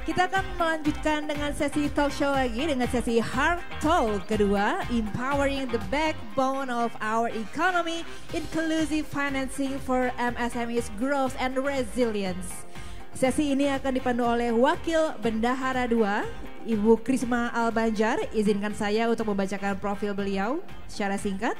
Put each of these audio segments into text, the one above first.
Kita akan melanjutkan dengan sesi talk show lagi dengan sesi Heart Talk kedua, Empowering the Backbone of Our Economy, Inclusive Financing for MSMEs Growth and Resilience. Sesi ini akan dipandu oleh Wakil Bendahara II, Ibu Krisma Albanjar. Izinkan saya untuk membacakan profil beliau secara singkat.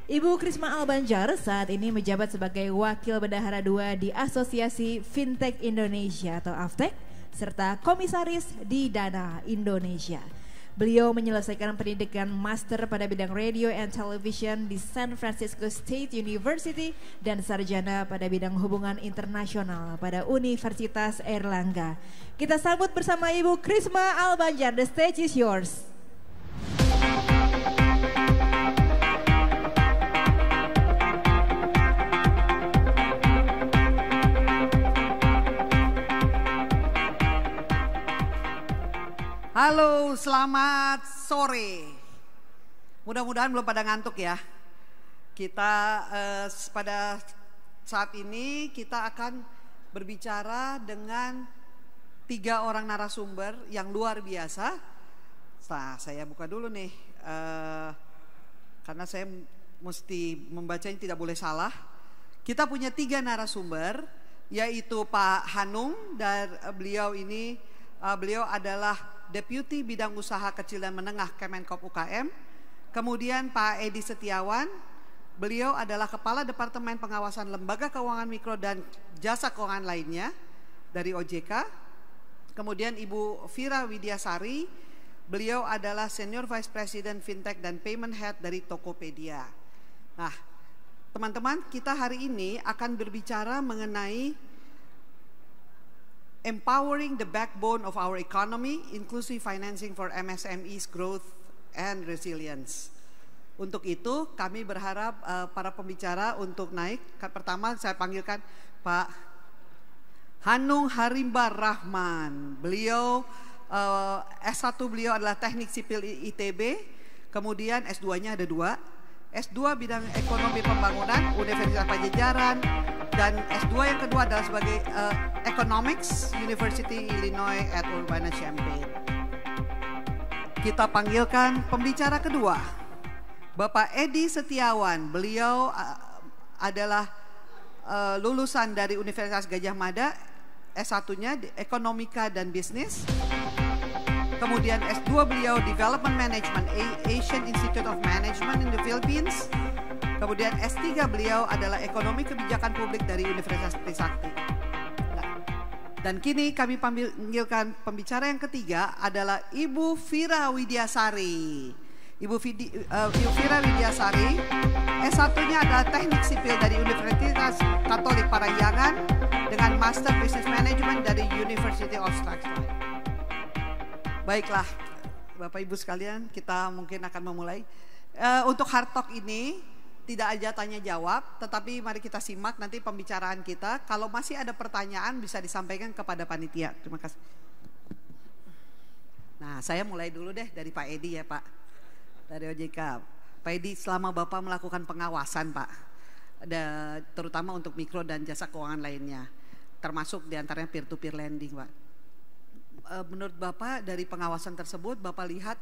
Ibu Krisma Albanjar saat ini menjabat sebagai Wakil Bendahara II di Asosiasi Fintech Indonesia atau AFTEC, serta Komisaris di Dana Indonesia. Beliau menyelesaikan pendidikan master pada bidang radio and television di San Francisco State University dan sarjana pada bidang hubungan internasional pada Universitas Airlangga. Kita sambut bersama Ibu Krisma Albanjar. The stage is yours. Halo, selamat sore. Mudah-mudahan belum pada ngantuk ya. Kita pada saat ini kita akan berbicara dengan 3 orang narasumber yang luar biasa. Nah, saya buka dulu nih, karena saya mesti membacanya tidak boleh salah. Kita punya 3 narasumber, yaitu Pak Hanung, dan beliau adalah Deputi Bidang Usaha Kecil dan Menengah Kemenkop UKM. Kemudian Pak Edi Setiawan, beliau adalah Kepala Departemen Pengawasan Lembaga Keuangan Mikro dan Jasa Keuangan lainnya dari OJK. Kemudian Ibu Fira Widyasari, beliau adalah Senior Vice President Fintech dan Payment Head dari Tokopedia. Nah, teman-teman, kita hari ini akan berbicara mengenai Empowering the Backbone of Our Economy, Inclusive Financing for MSMEs Growth and Resilience. Untuk itu kami berharap para pembicara untuk naik. Pertama saya panggilkan Pak Hanung Harimba Rahman. Beliau S1 beliau adalah Teknik Sipil ITB, kemudian S2-nya ada 2. S2 bidang Ekonomi Pembangunan Universitas Pajajaran, dan S2 yang kedua adalah sebagai Economics University Illinois at Urbana-Champaign. Kita panggilkan pembicara kedua, Bapak Edi Setiawan. Beliau adalah lulusan dari Universitas Gadjah Mada, S1-nya Ekonomika dan Bisnis. Kemudian S2 beliau Development Management, Asian Institute of Management in the Philippines. Kemudian S3 beliau adalah Ekonomi Kebijakan Publik dari Universitas Trisakti. Dan kini kami panggilkan pembicara yang ketiga adalah Ibu Fira Widyasari. Ibu Fira Widyasari, S1-nya adalah Teknik Sipil dari Universitas Katolik Parahyangan dengan Master Business Management dari University of Strathclyde. Baiklah, Bapak Ibu sekalian, kita mungkin akan memulai. Untuk Heart Talk ini tidak aja tanya jawab, tetapi mari kita simak nanti pembicaraan kita. Kalau masih ada pertanyaan bisa disampaikan kepada panitia. Terima kasih. Nah, saya mulai dulu deh dari Pak Edi ya Pak, dari OJK. Pak Edi, selama Bapak melakukan pengawasan Pak, terutama untuk mikro dan jasa keuangan lainnya, termasuk diantaranya peer-to-peer lending Pak. Menurut Bapak dari pengawasan tersebut, Bapak lihat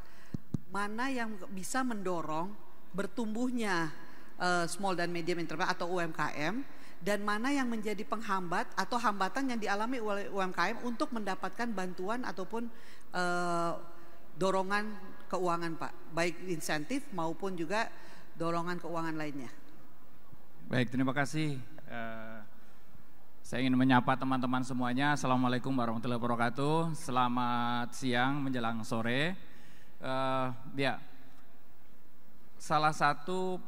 mana yang bisa mendorong bertumbuhnya small dan medium enterprise atau UMKM, dan mana yang menjadi penghambat atau hambatan yang dialami oleh UMKM untuk mendapatkan bantuan ataupun dorongan keuangan Pak, baik insentif maupun juga dorongan keuangan lainnya. Baik, terima kasih. Saya ingin menyapa teman-teman semuanya. Assalamualaikum warahmatullahi wabarakatuh. Selamat siang menjelang sore. Ya, salah satu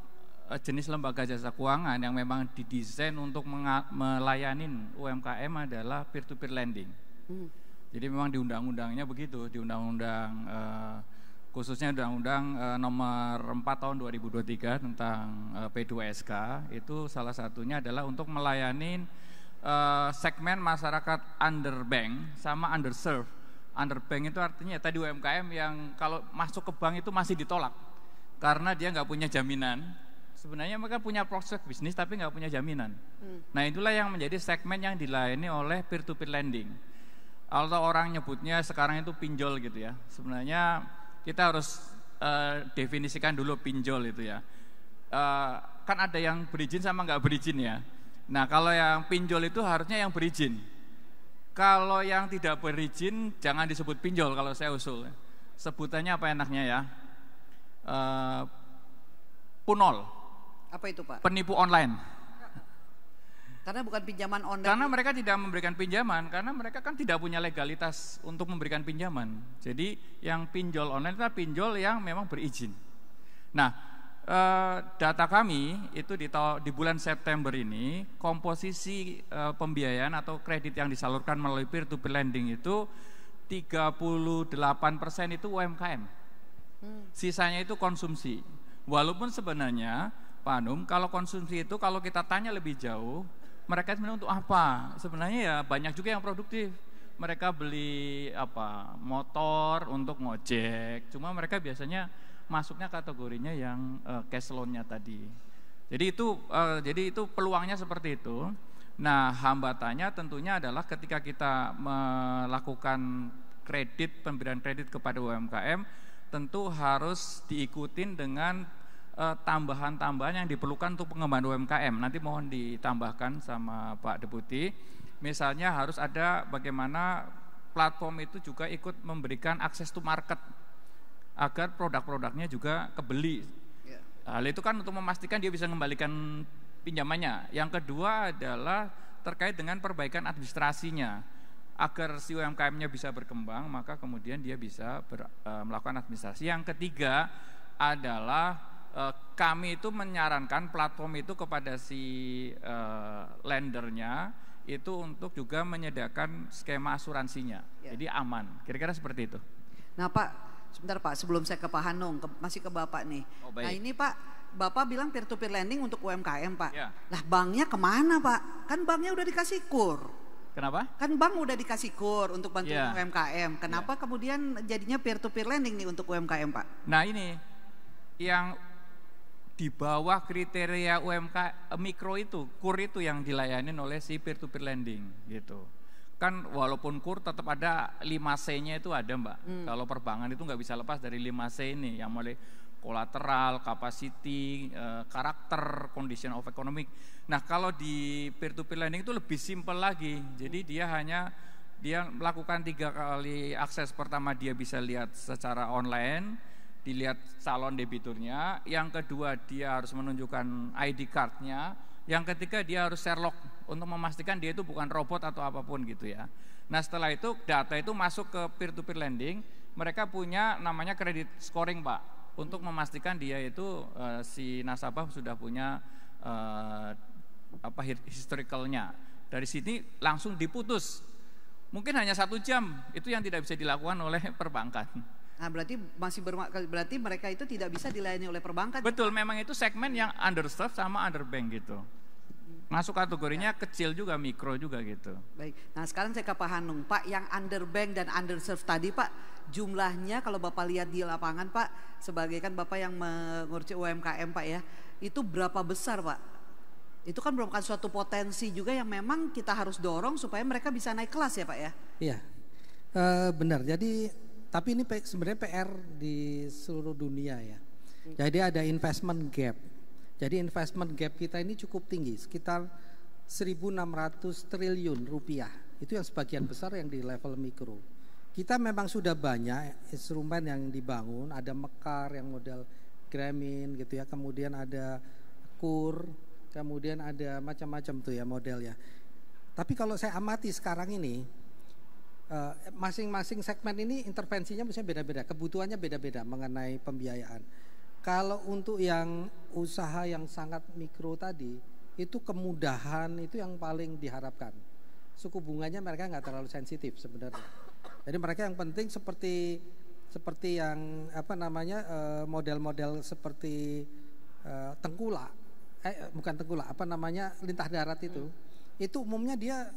jenis lembaga jasa keuangan yang memang didesain untuk melayani UMKM adalah peer-to-peer lending. Jadi memang di undang-undangnya begitu, di undang-undang khususnya undang-undang nomor 4 tahun 2023 tentang P2SK, itu salah satunya adalah untuk melayani segmen masyarakat underbank sama underserved. Underbank itu artinya tadi UMKM yang kalau masuk ke bank itu masih ditolak karena dia nggak punya jaminan. Sebenarnya mereka punya prospek bisnis tapi nggak punya jaminan. Nah itulah yang menjadi segmen yang dilayani oleh peer-to-peer lending. Kalau orang nyebutnya sekarang itu pinjol gitu ya. Sebenarnya kita harus definisikan dulu pinjol itu ya. Kan ada yang berizin sama nggak berizin ya. Nah kalau yang pinjol itu harusnya yang berizin. Kalau yang tidak berizin jangan disebut pinjol kalau saya usul. Sebutannya apa enaknya ya? Punol. Apa itu Pak? Penipu online. Karena bukan pinjaman online. Karena mereka tidak memberikan pinjaman, karena mereka kan tidak punya legalitas untuk memberikan pinjaman. Jadi yang pinjol online itu pinjol yang memang berizin. Nah, data kami itu di bulan September ini komposisi pembiayaan atau kredit yang disalurkan melalui peer-to-peer lending itu 38% itu UMKM. Sisanya itu konsumsi. Walaupun sebenarnya Pak Anum, kalau konsumsi itu kalau kita tanya lebih jauh, mereka sebenarnya untuk apa? Sebenarnya ya banyak juga yang produktif. Mereka beli motor untuk ngojek. Cuma mereka biasanya masuknya kategorinya yang cash loan-nya tadi. Jadi itu peluangnya seperti itu. Nah, hambatannya tentunya adalah ketika kita melakukan pemberian kredit kepada UMKM, tentu harus diikutin dengan tambahan-tambahan yang diperlukan untuk pengembangan UMKM. Nanti mohon ditambahkan sama Pak Deputi. Misalnya harus ada bagaimana platform itu juga ikut memberikan akses to market agar produk-produknya juga kebeli. Hal itu kan untuk memastikan dia bisa mengembalikan pinjamannya. Yang kedua adalah terkait dengan perbaikan administrasinya. Agar si UMKM-nya bisa berkembang, maka kemudian dia bisa melakukan administrasi. Yang ketiga adalah kami itu menyarankan platform itu kepada si lendernya itu untuk juga menyediakan skema asuransinya, jadi aman. Kira-kira seperti itu. Nah Pak, sebentar Pak, sebelum saya ke Pak Hanung, masih ke Bapak nih. Nah ini Pak, Bapak bilang peer-to-peer lending untuk UMKM Pak. Ya. Nah banknya kemana Pak? Kan banknya udah dikasih KUR. Kenapa? Kan bank udah dikasih KUR untuk bantuin UMKM. Kenapa kemudian jadinya peer-to-peer lending nih untuk UMKM Pak? Nah ini yang di bawah kriteria mikro itu, KUR itu yang dilayani oleh si peer-to-peer lending gitu. Kan walaupun KUR tetap ada 5C-nya itu ada Mbak. Kalau perbankan itu nggak bisa lepas dari 5C ini, yang mulai kolateral, capacity, karakter, condition of economic. Nah kalau di peer-to-peer lending itu lebih simpel lagi. Jadi dia melakukan 3 kali akses. Pertama dia bisa lihat secara online, dilihat calon debiturnya. Yang kedua dia harus menunjukkan ID card-nya. Yang ketiga dia harus share log untuk memastikan dia itu bukan robot atau apapun gitu ya. Nah setelah itu data itu masuk ke peer-to-peer lending. Mereka punya namanya credit scoring Pak, untuk memastikan dia itu si nasabah sudah punya historicalnya. Dari sini langsung diputus. Mungkin hanya 1 jam, itu yang tidak bisa dilakukan oleh perbankan. Nah berarti mereka itu tidak bisa dilayani oleh perbankan. Betul, memang itu segmen yang underserved sama underbank gitu. Masuk kategorinya kecil juga, mikro juga gitu. Baik, nah sekarang saya ke Pak Hanung. Pak, yang underbank dan underserved tadi Pak, jumlahnya kalau Bapak lihat di lapangan Pak, sebagai kan Bapak yang mengurusi UMKM Pak ya, itu berapa besar Pak? Itu kan merupakan suatu potensi juga yang memang kita harus dorong supaya mereka bisa naik kelas ya Pak ya? Iya, benar. Jadi tapi ini sebenarnya PR di seluruh dunia ya. Jadi ada investment gap. Jadi investment gap kita ini cukup tinggi, sekitar 1.600 triliun rupiah. Itu yang sebagian besar yang di level mikro. Kita memang sudah banyak instrumen yang dibangun, ada Mekar yang model Grameen gitu ya, kemudian ada KUR, kemudian ada macam-macam tuh ya modelnya. Tapi kalau saya amati sekarang ini, masing-masing segmen ini intervensinya misalnya beda-beda, kebutuhannya beda-beda mengenai pembiayaan. Kalau untuk yang usaha yang sangat mikro tadi, itu kemudahan itu yang paling diharapkan. Suku bunganya mereka nggak terlalu sensitif sebenarnya. Jadi mereka yang penting seperti yang model-model seperti tengkulak, bukan tengkulak, lintah darat itu umumnya dia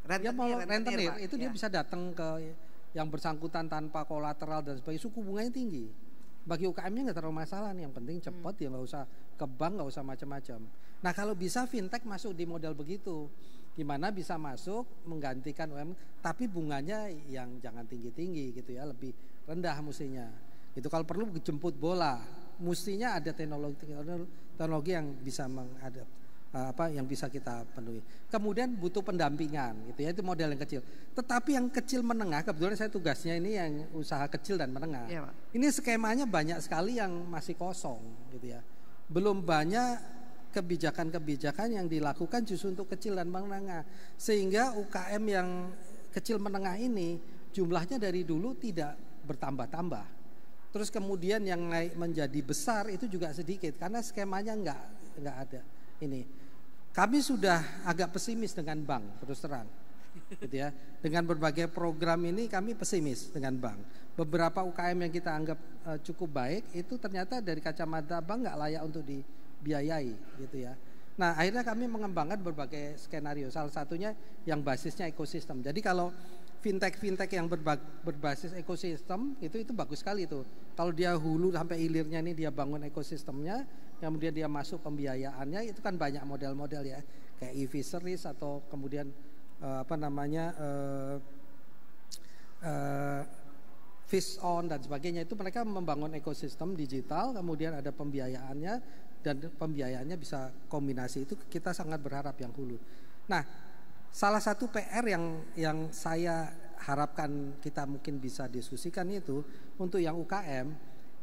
rentenir itu dia bisa datang ke yang bersangkutan tanpa kolateral dan sebagainya, suku bunganya tinggi. Bagi UKM-nya nggak terlalu masalah nih, yang penting cepat ya, nggak usah ke bank, nggak usah macam-macam. Nah kalau bisa fintech masuk di model begitu, Gimana bisa masuk menggantikan tapi bunganya yang jangan tinggi-tinggi gitu ya, lebih rendah mestinya. Itu kalau perlu jemput bola, mestinya ada teknologi yang bisa yang bisa kita penuhi. Kemudian butuh pendampingan gitu ya, itu model yang kecil. Tetapi yang kecil menengah, kebetulan saya tugasnya ini yang usaha kecil dan menengah. Iya, Pak. Ini skemanya banyak sekali yang masih kosong gitu ya. Belum banyak kebijakan-kebijakan yang dilakukan justru untuk kecil dan menengah. Sehingga UKM yang kecil menengah ini jumlahnya dari dulu tidak bertambah-tambah. Terus kemudian yang naik menjadi besar itu juga sedikit karena skemanya nggak ada. Ini kami sudah agak pesimis dengan bank, terus terang, gitu ya. Dengan berbagai program ini kami pesimis dengan bank. Beberapa UKM yang kita anggap cukup baik itu ternyata dari kacamata bank nggak layak untuk dibiayai, gitu ya. Nah akhirnya kami mengembangkan berbagai skenario. Salah satunya yang basisnya ekosistem. Jadi kalau fintech yang berbasis ekosistem itu bagus sekali tuh. Kalau dia hulu sampai hilirnya ini dia bangun ekosistemnya, kemudian dia masuk pembiayaannya, itu kan banyak model-model ya, kayak e-fisheries atau kemudian fish on dan sebagainya. Itu mereka membangun ekosistem digital, kemudian ada pembiayaannya dan pembiayaannya bisa kombinasi. Itu kita sangat berharap yang hulu. Nah, salah satu PR yang saya harapkan kita mungkin bisa diskusikan itu untuk yang UKM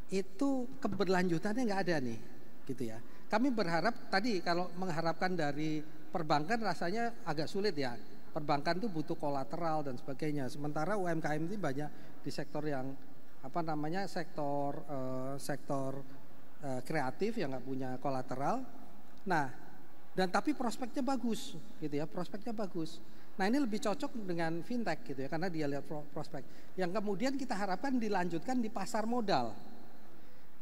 itu keberlanjutannya nggak ada nih, gitu ya. Kami berharap tadi kalau mengharapkan dari perbankan rasanya agak sulit ya. Perbankan itu butuh kolateral dan sebagainya. Sementara UMKM ini banyak di sektor yang sektor kreatif yang nggak punya kolateral. Nah, dan tapi prospeknya bagus, gitu ya, prospeknya bagus. Nah ini lebih cocok dengan fintech gitu ya, karena dia lihat prospek. Yang kemudian kita harapkan dilanjutkan di pasar modal.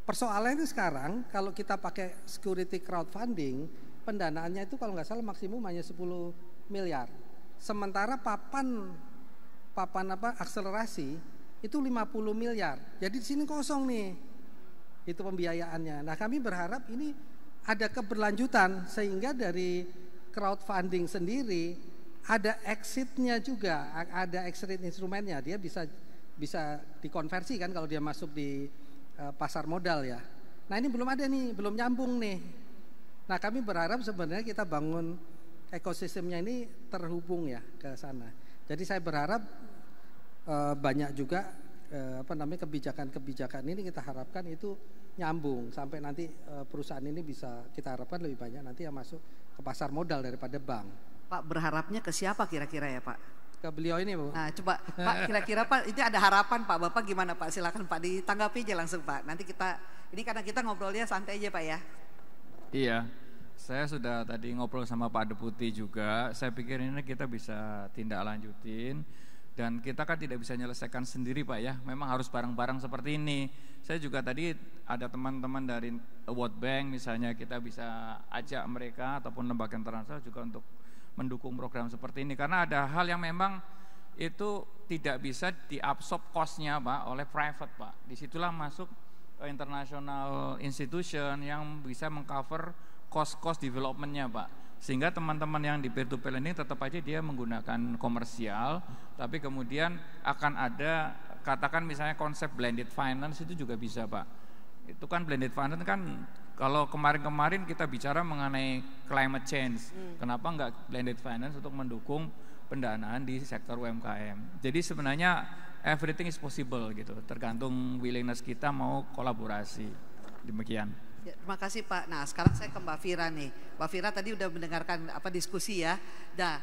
Persoalannya sekarang kalau kita pakai security crowdfunding, pendanaannya itu kalau nggak salah maksimum hanya 10 miliar. Sementara papan akselerasi itu 50 miliar. Jadi di sini kosong nih, itu pembiayaannya. Nah kami berharap ini ada keberlanjutan sehingga dari crowdfunding sendiri ada exitnya juga, ada exit instrumennya, dia bisa dikonversi kan kalau dia masuk di pasar modal ya. Nah ini belum ada nih, belum nyambung nih. Nah kami berharap sebenarnya kita bangun ekosistemnya ini terhubung ya ke sana. Jadi saya berharap banyak juga kebijakan-kebijakan ini kita harapkan itu nyambung sampai nanti perusahaan ini bisa kita harapkan lebih banyak nanti yang masuk ke pasar modal daripada bank. Pak berharapnya ke siapa kira-kira ya Pak? Ke beliau ini Bu. Nah coba Pak kira-kira Pak itu ada harapan Pak, Bapak gimana Pak? Silakan Pak ditanggapi aja langsung Pak. Nanti ini karena kita ngobrolnya santai aja Pak ya. Iya, saya sudah tadi ngobrol sama Pak Deputi juga. Saya pikir ini kita bisa tindak lanjutin. Dan kita kan tidak bisa menyelesaikan sendiri Pak ya, memang harus bareng-bareng seperti ini. Saya juga tadi ada teman-teman dari World Bank misalnya, kita bisa ajak mereka ataupun lembaga internasional juga untuk mendukung program seperti ini. Karena ada hal yang memang itu tidak bisa diabsorb cost-nya Pak oleh private Pak. Disitulah masuk international institution yang bisa mengcover cost development-nya Pak. Sehingga teman-teman yang di peer-to-peer lending tetap aja dia menggunakan komersial, tapi kemudian akan ada katakan misalnya konsep blended finance itu juga bisa Pak. Itu kan blended finance kan kalau kemarin-kemarin kita bicara mengenai climate change, kenapa enggak blended finance untuk mendukung pendanaan di sektor UMKM. Jadi sebenarnya everything is possible gitu, tergantung willingness kita mau kolaborasi. Demikian. Ya, terima kasih Pak. Nah sekarang saya ke Mbak Fira nih. Mbak Fira tadi udah mendengarkan diskusi ya. Nah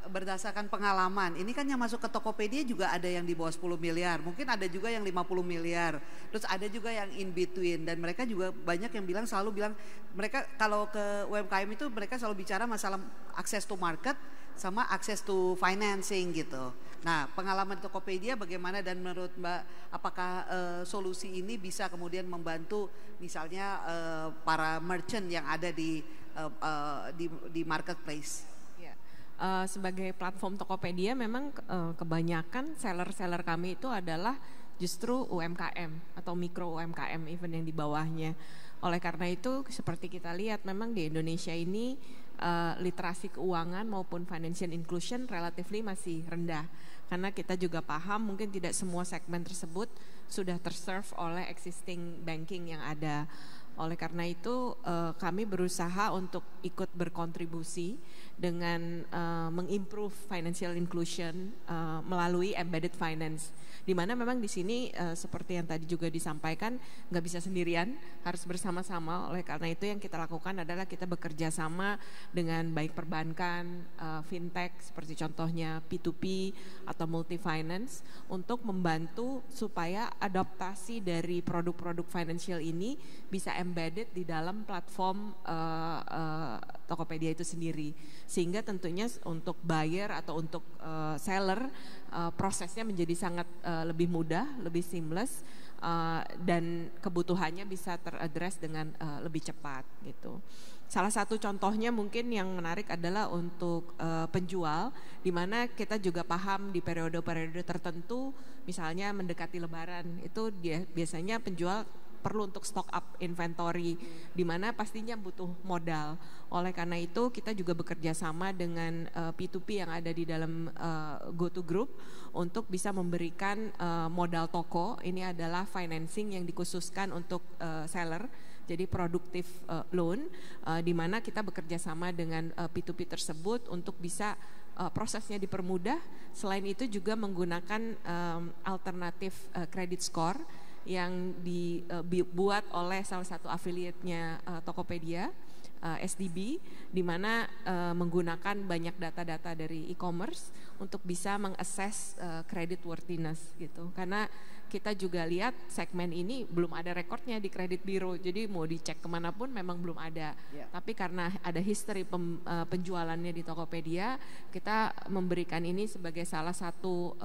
berdasarkan pengalaman, ini kan yang masuk ke Tokopedia juga ada yang di bawah 10 miliar. Mungkin ada juga yang 50 miliar. Terus ada juga yang in between. Dan mereka juga banyak yang selalu bilang mereka kalau ke UMKM itu mereka selalu bicara masalah access to market sama access to financing gitu. Nah pengalaman Tokopedia bagaimana dan menurut Mbak apakah solusi ini bisa kemudian membantu misalnya para merchant yang ada di marketplace? Ya, sebagai platform Tokopedia memang kebanyakan seller-seller kami itu adalah justru UMKM atau mikro UMKM even yang di bawahnya. Oleh karena itu seperti kita lihat memang di Indonesia ini literasi keuangan maupun financial inclusion relatively masih rendah. Karena kita juga paham mungkin tidak semua segmen tersebut sudah terserve oleh existing banking yang ada. Oleh karena itu kami berusaha untuk ikut berkontribusi dengan mengimprove financial inclusion melalui embedded finance. Di mana memang di sini seperti yang tadi juga disampaikan nggak bisa sendirian, harus bersama-sama. Oleh karena itu yang kita lakukan adalah kita bekerja sama dengan baik perbankan, fintech seperti contohnya P2P atau multi finance untuk membantu supaya adaptasi dari produk-produk financial ini bisa embedded di dalam platform Tokopedia itu sendiri, sehingga tentunya untuk buyer atau untuk seller prosesnya menjadi sangat lebih mudah, lebih seamless, dan kebutuhannya bisa teraddress dengan lebih cepat gitu. Salah satu contohnya mungkin yang menarik adalah untuk penjual, di mana kita juga paham di periode-periode tertentu, misalnya mendekati Lebaran, itu dia biasanya penjual perlu untuk stock up inventory, di mana pastinya butuh modal. Oleh karena itu kita juga bekerja sama dengan P2P yang ada di dalam GoTo Group untuk bisa memberikan modal toko. Ini adalah financing yang dikhususkan untuk seller, jadi produktif loan, di mana kita bekerja sama dengan P2P tersebut untuk bisa prosesnya dipermudah. Selain itu juga menggunakan alternatif credit score yang dibuat oleh salah satu affiliate-nya Tokopedia, SDB, di mana menggunakan banyak data-data dari e-commerce untuk bisa mengakses credit worthiness gitu. Karena kita juga lihat segmen ini belum ada rekornya di kredit bureau, jadi mau dicek kemanapun memang belum ada. Tapi karena ada history penjualannya di Tokopedia, kita memberikan ini sebagai salah satu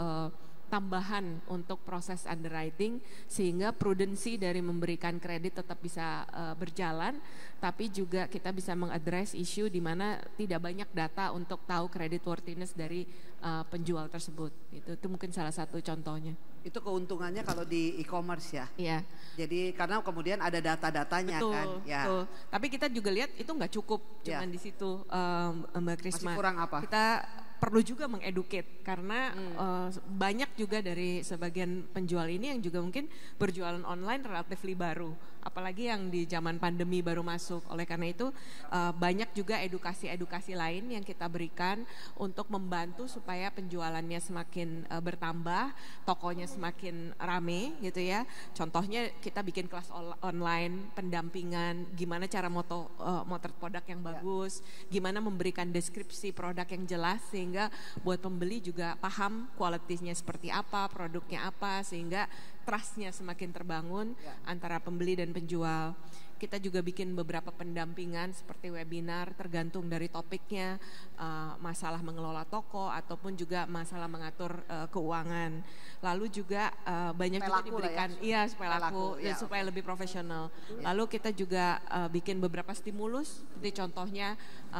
tambahan untuk proses underwriting, sehingga prudensi dari memberikan kredit tetap bisa berjalan, tapi juga kita bisa mengadres isu di mana tidak banyak data untuk tahu credit worthiness dari penjual tersebut. Itu mungkin salah satu contohnya. Itu keuntungannya kalau di e-commerce ya. Iya. Jadi karena kemudian ada data-datanya kan. Ya. Betul. Tapi kita juga lihat itu nggak cukup cuman di situ, Mbak Krisma. Masih kurang apa? Kita perlu juga mengeducate karena banyak juga dari sebagian penjual ini yang juga mungkin berjualan online relatively baru, apalagi yang di zaman pandemi baru masuk. Oleh karena itu banyak juga edukasi-edukasi lain yang kita berikan untuk membantu supaya penjualannya semakin bertambah, tokonya semakin rame gitu ya. Contohnya kita bikin kelas online, pendampingan, gimana cara motret produk yang bagus, gimana memberikan deskripsi produk yang jelas sehingga buat pembeli juga paham kualitinya seperti apa, produknya apa, sehingga trustnya semakin terbangun antara pembeli dan penjual. Kita juga bikin beberapa pendampingan seperti webinar tergantung dari topiknya, masalah mengelola toko ataupun juga masalah mengatur keuangan. Lalu juga banyak juga diberikan, supaya laku, supaya lebih profesional. Lalu kita juga bikin beberapa stimulus, seperti contohnya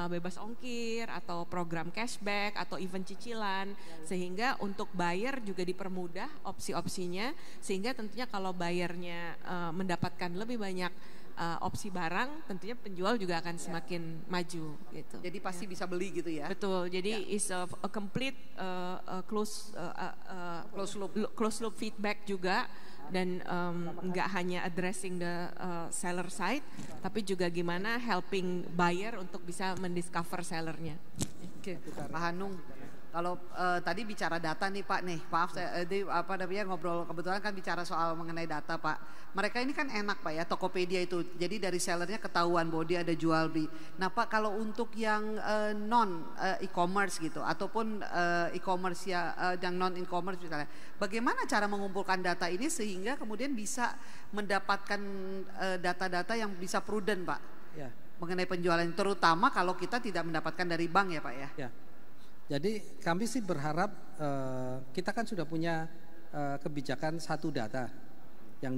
bebas ongkir atau program cashback atau event cicilan, sehingga untuk buyer juga dipermudah opsi-opsinya, sehingga tentunya kalau buyernya mendapatkan lebih banyak opsi barang, tentunya penjual juga akan semakin maju gitu. Jadi pasti bisa beli gitu ya. Betul. Jadi is a complete close loop feedback juga, dan nggak hanya addressing the seller side, tapi juga gimana helping buyer untuk bisa mendiscover sellernya. Oke, Pak Hanung. Kalau tadi bicara data nih Pak nih, maaf saya ngobrol, kebetulan kan bicara soal mengenai data Pak. Mereka ini kan enak Pak ya, Tokopedia itu. Jadi dari sellernya ketahuan bahwa dia ada jual beli. Nah Pak, kalau untuk yang non e-commerce gitu ataupun e-commerce yang non e-commerce misalnya, bagaimana cara mengumpulkan data ini sehingga kemudian bisa mendapatkan data-data yang bisa prudent Pak? Ya. Mengenai penjualan, terutama kalau kita tidak mendapatkan dari bank ya Pak ya. Ya. Jadi kami sih berharap kita kan sudah punya kebijakan satu data yang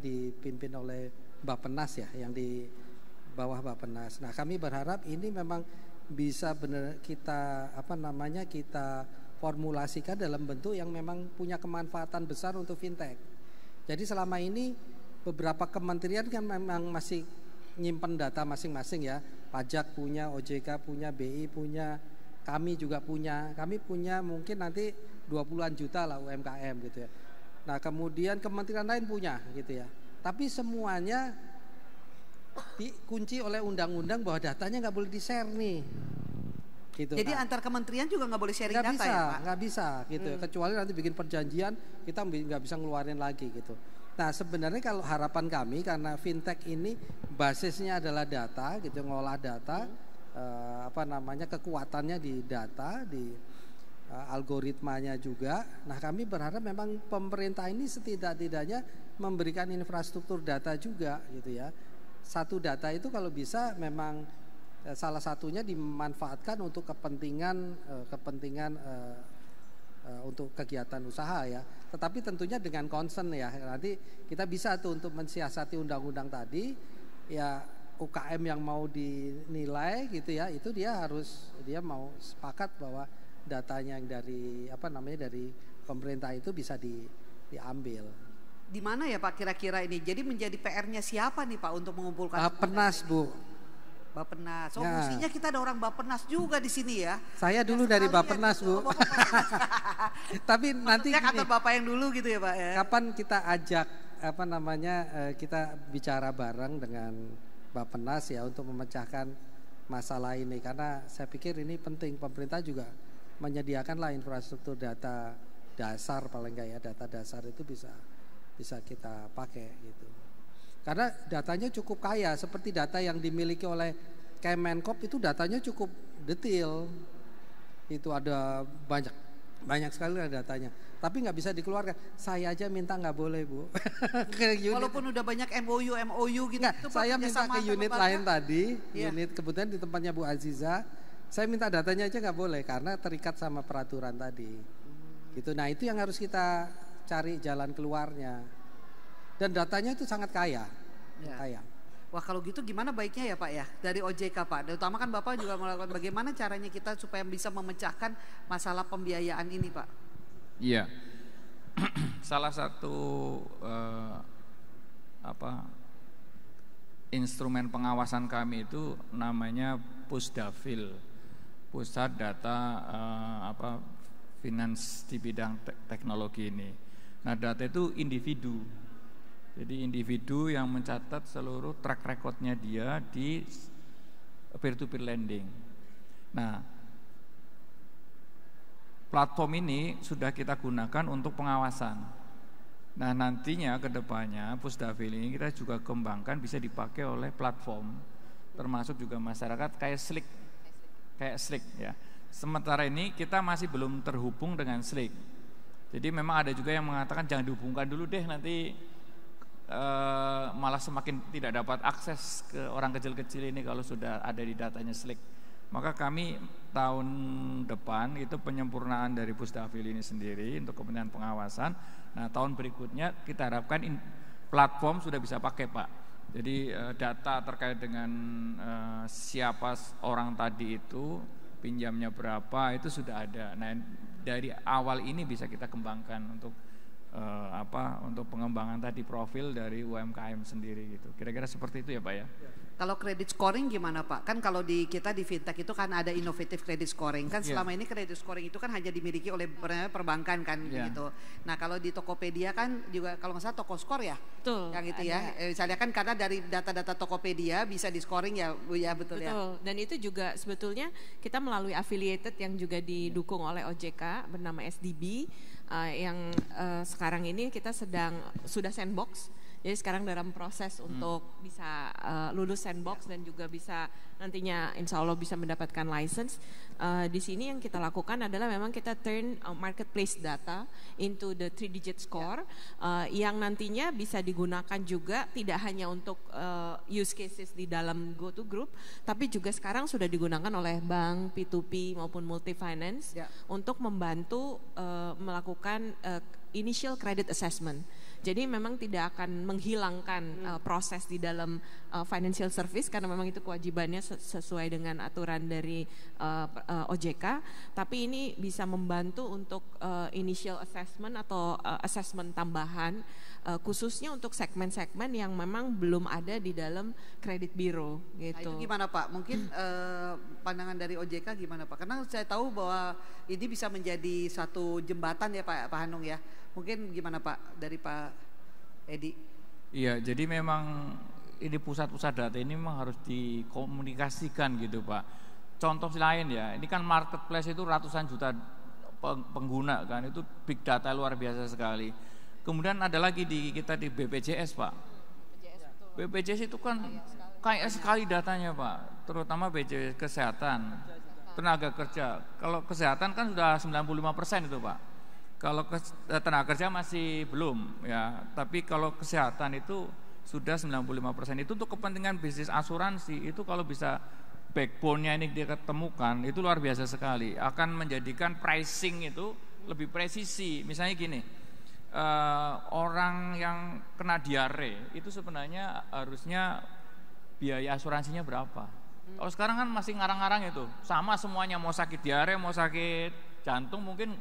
dipimpin oleh Bappenas ya, yang di bawah Bappenas. Nah kami berharap ini memang bisa benar kita kita formulasikan dalam bentuk yang memang punya kemanfaatan besar untuk fintech. Jadi selama ini beberapa kementerian kan memang masih nyimpen data masing-masing ya. Pajak punya, OJK punya, BI punya, kami juga punya. Kami punya mungkin nanti 20-an juta lah UMKM gitu ya. Nah kemudian kementerian lain punya gitu ya. Tapi semuanya dikunci oleh undang-undang bahwa datanya nggak boleh di-share nih. Gitu. Jadi Nah, antar kementerian juga nggak boleh sharing nggak data bisa, ya Pak? nggak bisa gitu. Kecuali nanti bikin perjanjian kita nggak bisa ngeluarin lagi gitu. Nah sebenarnya kalau harapan kami karena fintech ini basisnya adalah data gitu, ngolah data, kekuatannya di data, di algoritmanya juga. Nah kami berharap memang pemerintah ini setidak-tidaknya memberikan infrastruktur data juga gitu ya. Satu data itu kalau bisa memang salah satunya dimanfaatkan untuk kepentingan untuk kegiatan usaha ya. Tetapi tentunya dengan concern ya. Nanti kita bisa tuh untuk mensiasati undang-undang tadi ya, UKM yang mau dinilai gitu ya, itu dia mau sepakat bahwa datanya yang dari dari pemerintah itu bisa diambil. Di mana ya Pak kira-kira ini? Jadi menjadi PR-nya siapa nih Pak untuk mengumpulkan? Bappenas Bu. Bappenas. So Ya. mestinya kita ada orang Bappenas juga di sini ya. Saya dulu dari Bappenas Bu. Tapi nanti kantor Bapak yang dulu gitu ya Pak ya. kapan kita ajak kita bicara bareng dengan Bappenas ya untuk memecahkan masalah ini, karena saya pikir ini penting. Pemerintah juga menyediakanlah infrastruktur data dasar, paling enggak ya, data dasar itu bisa kita pakai gitu. Karena datanya cukup kaya, seperti data yang dimiliki oleh Kemenkop itu datanya cukup detail. Itu ada banyak sekali datanya. Tapi nggak bisa dikeluarkan. Saya aja minta nggak boleh Bu. Walaupun udah banyak MOU gitu. Nggak, saya minta ke unit lain tadi, Iya. unit kebetulan di tempatnya Bu Aziza. Saya minta datanya aja nggak boleh karena terikat sama peraturan tadi. Gitu. Nah itu yang harus kita cari jalan keluarnya. Dan datanya itu sangat kaya. Ya. Kaya. Wah kalau gitu gimana baiknya ya Pak ya dari OJK Pak. Dan utama kan Bapak juga melakukan bagaimana caranya kita supaya bisa memecahkan masalah pembiayaan ini Pak. Iya. Salah satu instrumen pengawasan kami itu namanya Pusdafil, Pusat Data Finance di bidang teknologi ini. Nah data itu individu. Jadi individu yang mencatat seluruh track recordnya dia di peer-to-peer lending. Nah, platform ini sudah kita gunakan untuk pengawasan. Nah, nantinya ke depannya Pusdafil ini kita juga kembangkan bisa dipakai oleh platform, termasuk juga masyarakat kayak Slick ya. Sementara ini kita masih belum terhubung dengan Slick. Jadi memang ada juga yang mengatakan jangan dihubungkan dulu deh, nanti malah semakin tidak dapat akses ke orang kecil-kecil ini kalau sudah ada di datanya Slick. Maka kami tahun depan itu penyempurnaan dari Pusdafil ini sendiri untuk kepentingan pengawasan. Nah tahun berikutnya kita harapkan platform sudah bisa pakai Pak. Jadi data terkait dengan siapa orang tadi itu, pinjamnya berapa, itu sudah ada. Nah dari awal ini bisa kita kembangkan untuk untuk pengembangan tadi profil dari UMKM sendiri gitu. Kira-kira seperti itu ya Pak ya. Kalau kredit scoring gimana Pak? Kan kalau kita di fintech itu kan ada innovative credit scoring. Kan selama ini kredit scoring itu kan hanya dimiliki oleh perbankan kan gitu. Nah kalau di Tokopedia kan juga kalau nggak salah Tokoskor ya? Betul. Yang itu ya. Misalnya kan karena dari data-data Tokopedia bisa di scoring ya Bu ya, betul ya. Betul. Dan itu juga sebetulnya kita melalui affiliated yang juga didukung oleh OJK bernama SDB yang sekarang ini kita sudah sandbox. Jadi sekarang dalam proses untuk bisa lulus sandbox dan juga bisa nantinya insya Allah bisa mendapatkan license. Di sini yang kita lakukan adalah memang kita turn marketplace data into the 3-digit score yang nantinya bisa digunakan juga tidak hanya untuk use cases di dalam GoTo Group, tapi juga sekarang sudah digunakan oleh bank, P2P maupun multi finance untuk membantu melakukan initial credit assessment. Jadi memang tidak akan menghilangkan proses di dalam financial service karena memang itu kewajibannya sesuai dengan aturan dari OJK, tapi ini bisa membantu untuk initial assessment atau assessment tambahan khususnya untuk segmen-segmen yang memang belum ada di dalam kredit biro gitu. Nah, itu gimana Pak? Mungkin pandangan dari OJK gimana Pak? Karena saya tahu bahwa ini bisa menjadi satu jembatan ya Pak Hanung ya. Mungkin gimana Pak dari Pak Edi? Iya, jadi memang ini pusat-pusat data ini memang harus dikomunikasikan gitu Pak. Contoh lain ya, ini kan marketplace itu ratusan juta pengguna kan, itu big data luar biasa sekali. Kemudian ada lagi kita di BPJS Pak. BPJS itu kan kaya sekali datanya Pak, terutama BPJS kesehatan, tenaga kerja. Kalau kesehatan kan sudah 95% itu Pak. Kalau tenaga kerja masih belum ya, tapi kalau kesehatan itu sudah 95%. Itu untuk kepentingan bisnis asuransi itu kalau bisa backbone-nya ini diketemukan itu luar biasa sekali. Akan menjadikan pricing itu lebih presisi. Misalnya gini, orang yang kena diare itu sebenarnya harusnya biaya asuransinya berapa? Kalau sekarang kan masih ngarang-ngarang itu, sama semuanya, mau sakit diare, mau sakit jantung mungkin,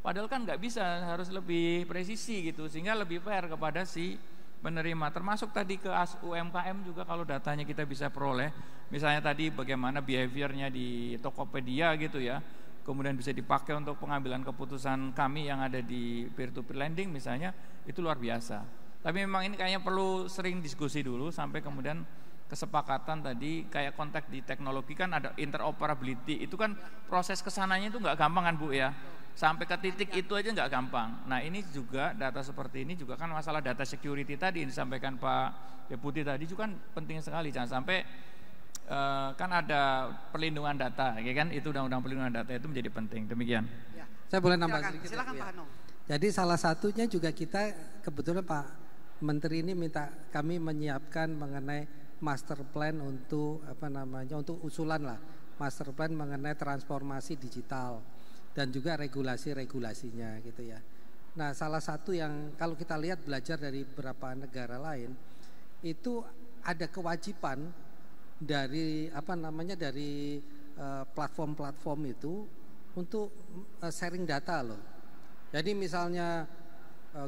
padahal kan nggak bisa, harus lebih presisi gitu, sehingga lebih fair kepada si penerima. Termasuk tadi ke UMKM juga kalau datanya kita bisa peroleh, misalnya tadi bagaimana behaviornya di Tokopedia gitu ya, kemudian bisa dipakai untuk pengambilan keputusan kami yang ada di peer-to-peer lending misalnya, itu luar biasa. Tapi memang ini kayaknya perlu sering diskusi dulu sampai kemudian kesepakatan tadi, kayak konteks di teknologi kan ada interoperability, itu kan proses kesananya itu nggak gampang kan Bu ya, sampai ke titik itu aja nggak gampang. Nah ini juga data seperti ini juga kan masalah data security tadi yang disampaikan Pak Deputi tadi juga kan penting sekali, jangan sampai kan ada perlindungan data, ya kan, itu undang-undang perlindungan data itu menjadi penting. Demikian. Ya. Saya boleh nambah sedikit. Silakan Pak Hanung. Jadi salah satunya juga kita kebetulan Pak Menteri ini minta kami menyiapkan mengenai master plan untuk untuk usulan lah, master plan mengenai transformasi digital dan juga regulasi-regulasinya gitu ya. Nah salah satu yang kalau kita lihat belajar dari beberapa negara lain itu ada kewajiban dari dari platform-platform itu untuk sharing data loh. Jadi misalnya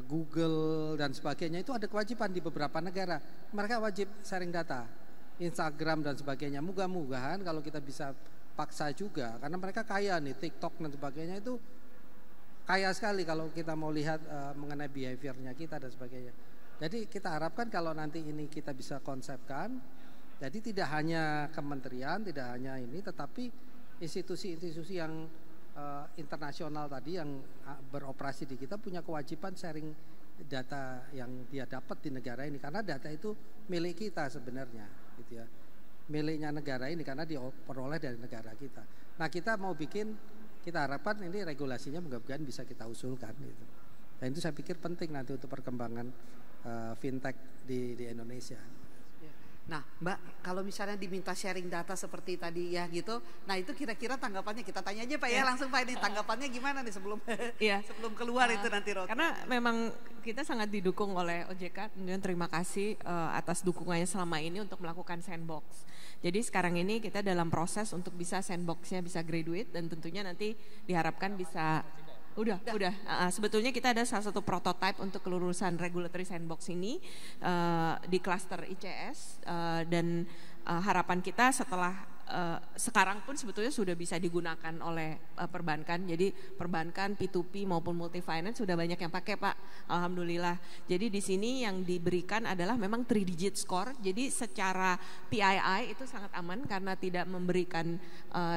Google dan sebagainya itu ada kewajiban di beberapa negara, mereka wajib sharing data. Instagram dan sebagainya, mudah-mudahan kalau kita bisa paksa juga, karena mereka kaya nih, TikTok dan sebagainya itu kaya sekali kalau kita mau lihat mengenai behaviornya kita dan sebagainya. Jadi kita harapkan kalau nanti ini kita bisa konsepkan, jadi tidak hanya kementerian, tidak hanya ini, tetapi institusi-institusi yang internasional tadi yang beroperasi di kita punya kewajiban sharing data yang dia dapat di negara ini, karena data itu milik kita sebenarnya, gitu ya, miliknya negara ini karena diperoleh dari negara kita. Nah kita mau bikin, kita harapkan ini regulasinya mudah-mudahan bisa kita usulkan gitu. Dan itu saya pikir penting nanti untuk perkembangan fintech di Indonesia. Nah Mbak, kalau misalnya diminta sharing data seperti tadi ya gitu, nah itu kira-kira tanggapannya kita tanya aja Pak ya, langsung Pak, ini tanggapannya gimana nih sebelum sebelum keluar itu nanti Rot. Karena memang kita sangat didukung oleh OJK, kemudian terima kasih atas dukungannya selama ini untuk melakukan sandbox. Jadi sekarang ini kita dalam proses untuk bisa sandboxnya bisa graduate dan tentunya nanti diharapkan bisa Udah. Sebetulnya kita ada salah satu prototipe untuk kelulusan regulatory sandbox ini di cluster ICS dan harapan kita setelah sekarang pun sebetulnya sudah bisa digunakan oleh perbankan. Jadi perbankan P2P maupun multi finance sudah banyak yang pakai Pak, alhamdulillah. Jadi di sini yang diberikan adalah memang 3 digit score. Jadi secara PII itu sangat aman karena tidak memberikan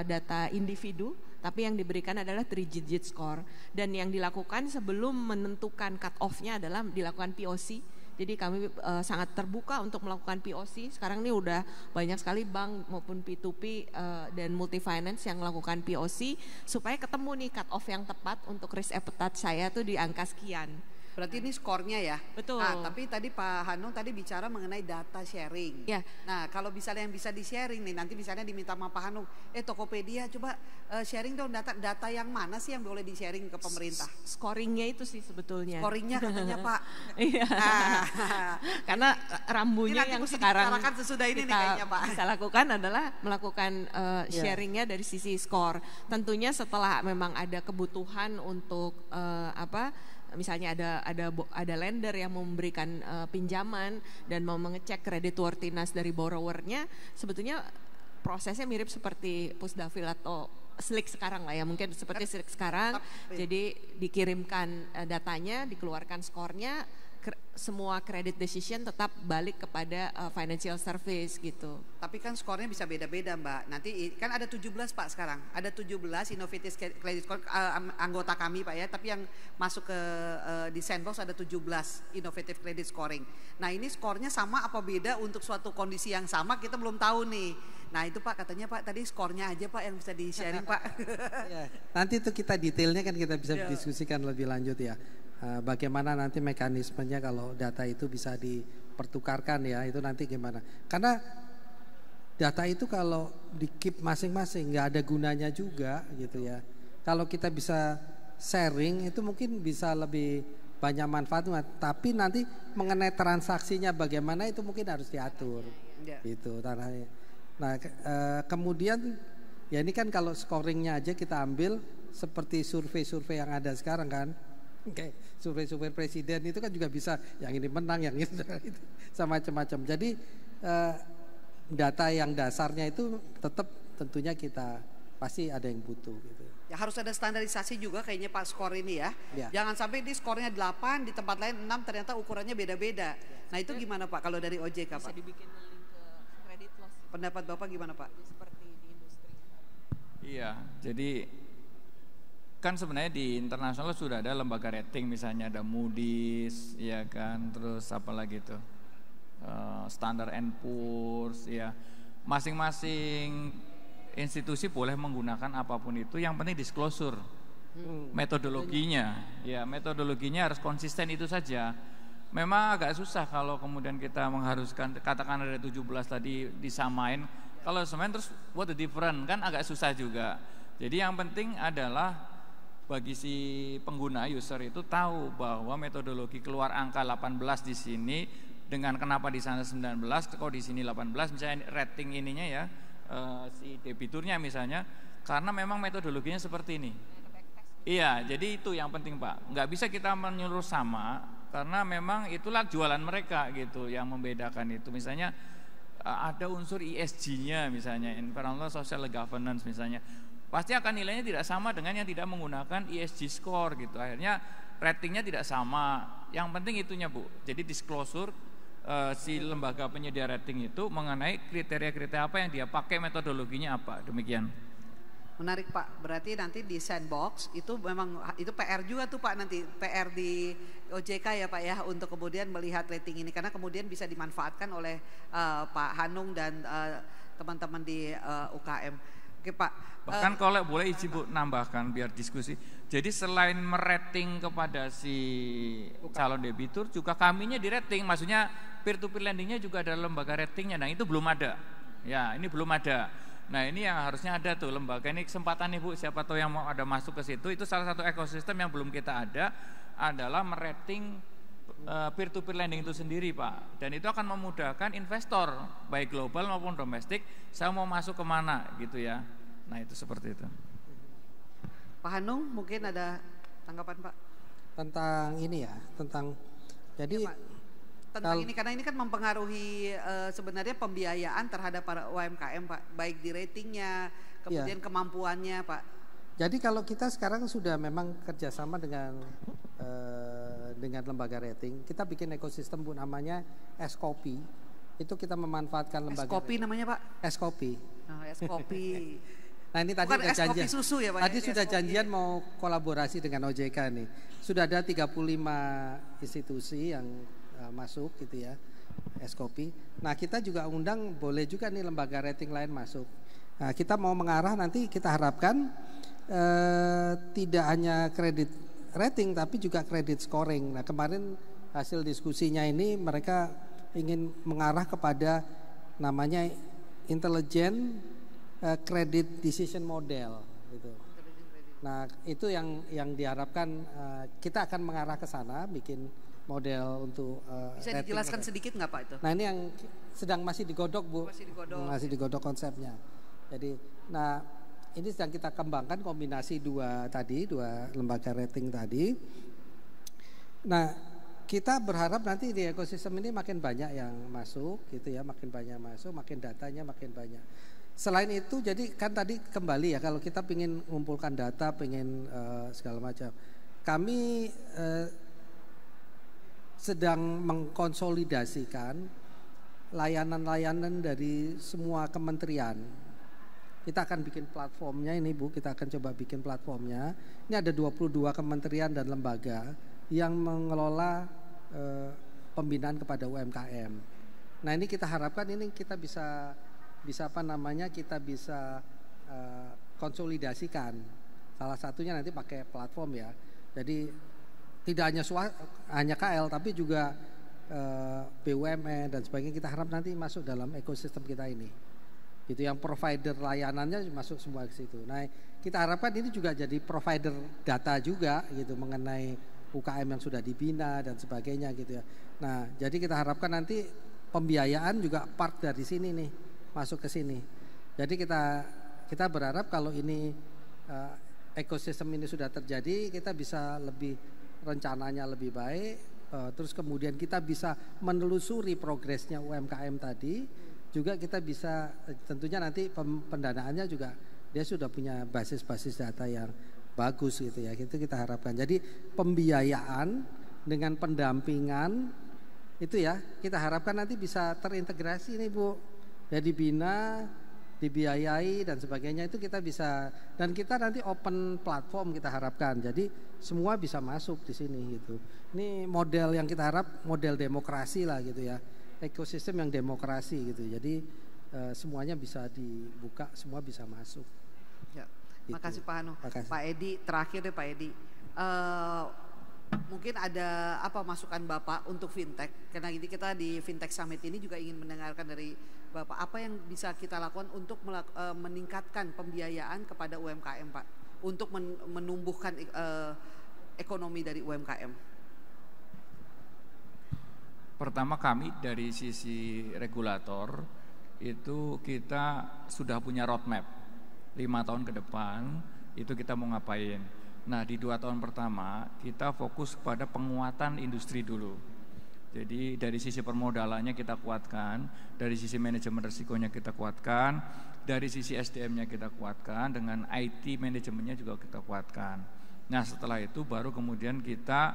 data individu, tapi yang diberikan adalah 3 digit score. Dan yang dilakukan sebelum menentukan cut off-nya adalah dilakukan POC. Jadi kami sangat terbuka untuk melakukan POC. Sekarang ini udah banyak sekali bank maupun P2P dan multi finance yang melakukan POC supaya ketemu nih cut off yang tepat untuk risk appetite saya tuh di angka sekian. Berarti ini skornya ya? Betul. Nah, tapi tadi Pak Hanung tadi bicara mengenai data sharing. Ya. Nah, kalau misalnya yang bisa di-sharing nih, nanti misalnya diminta sama Pak Hanung, Tokopedia coba sharing dong data yang mana sih yang boleh di-sharing ke pemerintah? Scoringnya itu sih sebetulnya. Scoringnya katanya Pak. Iya. Nah, Karena rambunya ini yang mesti sekarang dibicarakan sesudah ini nih kita kayaknya Pak. bisa lakukan adalah melakukan sharingnya dari sisi skor. Tentunya setelah memang ada kebutuhan untuk misalnya ada lender yang memberikan pinjaman dan mau mengecek creditworthiness dari borrowernya, sebetulnya prosesnya mirip seperti Pusdafil atau Slick sekarang lah ya, mungkin seperti Slick sekarang. Jadi dikirimkan datanya, dikeluarkan skornya, semua credit decision tetap balik kepada financial service gitu. Tapi kan skornya bisa beda-beda Mbak. Nanti kan ada 17 Pak sekarang. Ada 17 innovative credit score anggota kami Pak ya. Tapi yang masuk ke di sandbox ada 17 innovative credit scoring. Nah ini skornya sama apa beda untuk suatu kondisi yang sama kita belum tahu nih. Nah itu Pak katanya Pak tadi skornya aja Pak yang bisa di sharing Pak. Ya, nanti itu kita detailnya kan kita bisa diskusikan lebih lanjut ya. Bagaimana nanti mekanismenya kalau data itu bisa dipertukarkan ya, itu nanti gimana. Karena data itu kalau di keep masing-masing nggak ada gunanya juga gitu ya. Kalau kita bisa sharing itu mungkin bisa lebih banyak manfaatnya, tapi nanti mengenai transaksinya bagaimana itu mungkin harus diatur gitu tanahnya. Nah kemudian ya ini kan kalau scoringnya aja kita ambil seperti survei-survei yang ada sekarang kan. Oke, survei-survei presiden itu kan juga bisa yang ini menang, yang itu sama macam-macam. Jadi data yang dasarnya itu tetap tentunya kita pasti ada yang butuh gitu. Ya harus ada standarisasi juga kayaknya Pak skor ini ya. Jangan sampai di skornya 8 di tempat lain 6 ternyata ukurannya beda-beda. Nah itu gimana Pak kalau dari OJK Pak? Bisa dibikin link ke credit loss. Pendapat Bapak gimana Pak? Seperti di industri. Iya, jadi kan sebenarnya di internasional sudah ada lembaga rating, misalnya ada Moody's, ya kan, terus apa lagi itu, Standard & Poor's, ya. Masing-masing institusi boleh menggunakan apapun itu, yang penting disclosure metodologinya, ya metodologinya harus konsisten itu saja. Memang agak susah kalau kemudian kita mengharuskan, katakan ada 17 tadi disamain, kalau samain terus what the difference kan agak susah juga. Jadi yang penting adalah bagi si pengguna user itu tahu bahwa metodologi keluar angka 18 di sini dengan kenapa di sana 19 kok di sini 18 misalnya rating ininya ya si debiturnya misalnya karena memang metodologinya seperti ini. Iya, jadi itu yang penting Pak. Nggak bisa kita menyuruh sama karena memang itulah jualan mereka gitu yang membedakan itu. Misalnya ada unsur ESG-nya misalnya environmental social governance misalnya. Pasti akan nilainya tidak sama dengan yang tidak menggunakan ESG score gitu. Akhirnya ratingnya tidak sama. Yang penting itunya Bu. Jadi disclosure si lembaga penyedia rating itu mengenai kriteria-kriteria apa yang dia pakai, metodologinya apa. Demikian. Menarik Pak. Berarti nanti di sandbox itu memang itu PR juga tuh Pak nanti. PR di OJK ya Pak ya untuk kemudian melihat rating ini karena kemudian bisa dimanfaatkan oleh Pak Hanung dan teman-teman di UKM. Oke Pak. Bahkan kalau boleh izin Bu nambahkan biar diskusi. Jadi selain merating kepada si calon debitur juga kaminya di rating. Maksudnya peer to peer lendingnya juga ada lembaga ratingnya. Nah itu belum ada. Ya ini belum ada. Nah ini yang harusnya ada tuh lembaga ini kesempatan nih Bu. Siapa tahu yang mau ada masuk ke situ. Itu salah satu ekosistem yang belum kita ada adalah merating peer to peer lending itu sendiri Pak. Dan itu akan memudahkan investor baik global maupun domestik. Saya mau masuk kemana gitu ya. Nah itu seperti itu. Pak Hanung mungkin ada tanggapan Pak tentang ini ya, tentang jadi ya, Pak. Tentang ini karena ini kan mempengaruhi sebenarnya pembiayaan terhadap para UMKM Pak, baik di ratingnya kemudian kemampuannya Pak. Jadi kalau kita sekarang sudah memang kerjasama dengan lembaga rating, kita bikin ekosistem Bu namanya S-Copy. Itu kita memanfaatkan lembaga S-Copy namanya Pak? S-Copy. Oh, S-Copy. Nah ini tadi bukan udah janjian. susu ya Pak? Tadi sudah janjian mau kolaborasi dengan OJK nih. Sudah ada 35 institusi yang masuk gitu ya, S-Copy. Nah kita juga undang boleh juga nih lembaga rating lain masuk. Nah kita mau mengarah nanti kita harapkan tidak hanya kredit rating tapi juga credit scoring. Nah, kemarin hasil diskusinya ini mereka ingin mengarah kepada namanya intelligent credit decision model gitu. Nah, itu yang diharapkan, kita akan mengarah ke sana, bikin model untuk bisa dijelaskan sedikit nggak Pak itu? Nah, ini yang sedang masih digodok Bu, masih digodok konsepnya. Jadi, nah ini sedang kita kembangkan kombinasi dua lembaga rating tadi. Nah, kita berharap nanti di ekosistem ini makin banyak yang masuk gitu ya, makin banyak masuk, makin datanya makin banyak. Selain itu, jadi kan tadi kembali ya, kalau kita ingin mengumpulkan data, pengen segala macam, kami sedang mengkonsolidasikan layanan-layanan dari semua kementerian. Kita akan bikin platformnya ini Bu, kita akan coba bikin platformnya. Ini ada 22 kementerian dan lembaga yang mengelola pembinaan kepada UMKM. Nah, ini kita harapkan ini kita bisa apa namanya, kita bisa konsolidasikan. Salah satunya nanti pakai platform ya. Jadi tidak hanya KL tapi juga BUMN dan sebagainya, kita harap nanti masuk dalam ekosistem kita ini. Gitu, yang provider layanannya masuk semua ke situ. Nah, kita harapkan ini juga jadi provider data juga gitu mengenai UKM yang sudah dibina dan sebagainya gitu ya. Nah, jadi kita harapkan nanti pembiayaan juga part dari sini nih, masuk ke sini. Jadi kita berharap kalau ini ekosistem ini sudah terjadi, kita bisa lebih rencananya lebih baik, terus kemudian kita bisa menelusuri progresnya UMKM tadi, juga kita bisa tentunya nanti pendanaannya juga dia sudah punya basis-basis data yang bagus gitu ya, itu kita harapkan. Jadi pembiayaan dengan pendampingan itu ya kita harapkan nanti bisa terintegrasi nih Bu, ya dibina, dibiayai dan sebagainya, itu kita bisa, dan kita nanti open platform kita harapkan, jadi semua bisa masuk di sini gitu. Ini model yang kita harap model demokrasi lah gitu ya, ekosistem yang demokrasi gitu, jadi semuanya bisa dibuka, semua bisa masuk. Ya. Gitu. Makasih Pak Hanu. Makasih. Pak Edi, terakhir deh Pak Edi. Mungkin ada apa masukan Bapak untuk fintech? Karena ini kita di Fintech Summit ini juga ingin mendengarkan dari Bapak apa yang bisa kita lakukan untuk meningkatkan pembiayaan kepada UMKM Pak, untuk menumbuhkan ekonomi dari UMKM. Pertama, kami dari sisi regulator itu kita sudah punya roadmap 5 tahun ke depan itu kita mau ngapain. Nah, di 2 tahun pertama kita fokus pada penguatan industri dulu. Jadi dari sisi permodalannya kita kuatkan, dari sisi manajemen risikonya kita kuatkan, dari sisi SDM-nya kita kuatkan, dengan IT manajemennya juga kita kuatkan. Nah, setelah itu baru kemudian kita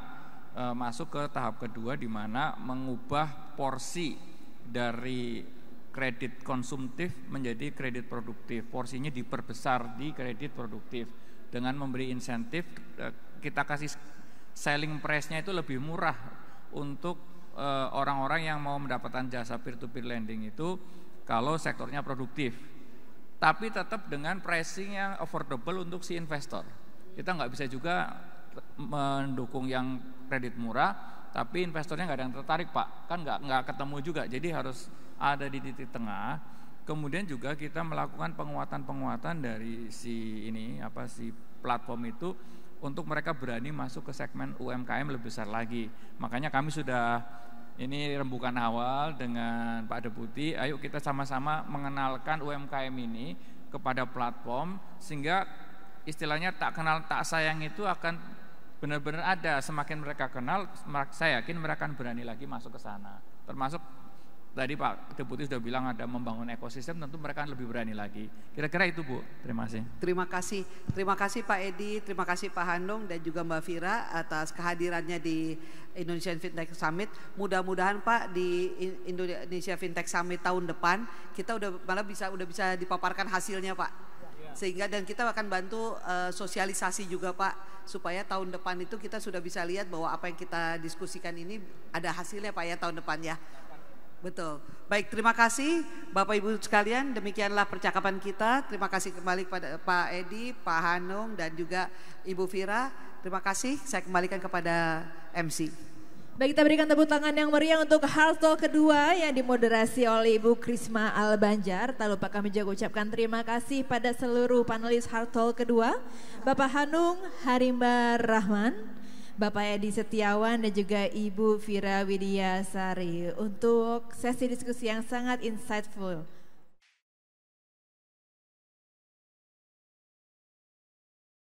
masuk ke tahap kedua, di mana mengubah porsi dari kredit konsumtif menjadi kredit produktif. Porsinya diperbesar di kredit produktif dengan memberi insentif, kita kasih selling price-nya itu lebih murah untuk orang-orang yang mau mendapatkan jasa peer-to-peer lending itu kalau sektornya produktif. Tapi tetap dengan pricing yang affordable untuk si investor. Kita nggak bisa juga mendukung yang kredit murah, tapi investornya nggak ada yang tertarik Pak, kan nggak ketemu juga. Jadi harus ada di titik tengah. Kemudian juga kita melakukan penguatan dari si platform itu untuk mereka berani masuk ke segmen UMKM lebih besar lagi. Makanya kami sudah ini rembukan awal dengan Pak Deputi, ayo kita sama-sama mengenalkan UMKM ini kepada platform, sehingga istilahnya tak kenal tak sayang itu akan benar-benar ada. Semakin mereka kenal, saya yakin mereka akan berani lagi masuk ke sana. Termasuk tadi Pak Deputi sudah bilang ada membangun ekosistem, tentu mereka akan lebih berani lagi. Kira-kira itu Bu. Terima kasih. Terima kasih Pak Edi, terima kasih Pak Handong dan juga Mbak Fira atas kehadirannya di Indonesian Fintech Summit. Mudah-mudahan Pak di Indonesia Fintech Summit tahun depan kita udah bisa dipaparkan hasilnya Pak. Sehingga dan kita akan bantu sosialisasi juga Pak, supaya tahun depan itu kita sudah bisa lihat bahwa apa yang kita diskusikan ini ada hasilnya Pak ya tahun depan ya. Betul. Baik, terima kasih Bapak Ibu sekalian. Demikianlah percakapan kita. Terima kasih kembali kepada Pak Edi, Pak Hanung, dan juga Ibu Fira. Terima kasih. Saya kembalikan kepada MC. Baik, kita berikan tepuk tangan yang meriah untuk Heart Talk kedua yang dimoderasi oleh Ibu Krisma Albanjar. Tak lupa kami juga ucapkan terima kasih pada seluruh panelis Heart Talk kedua, Bapak Hanung Harimba Rahman, Bapak Edi Setiawan, dan juga Ibu Fira Widiasari untuk sesi diskusi yang sangat insightful.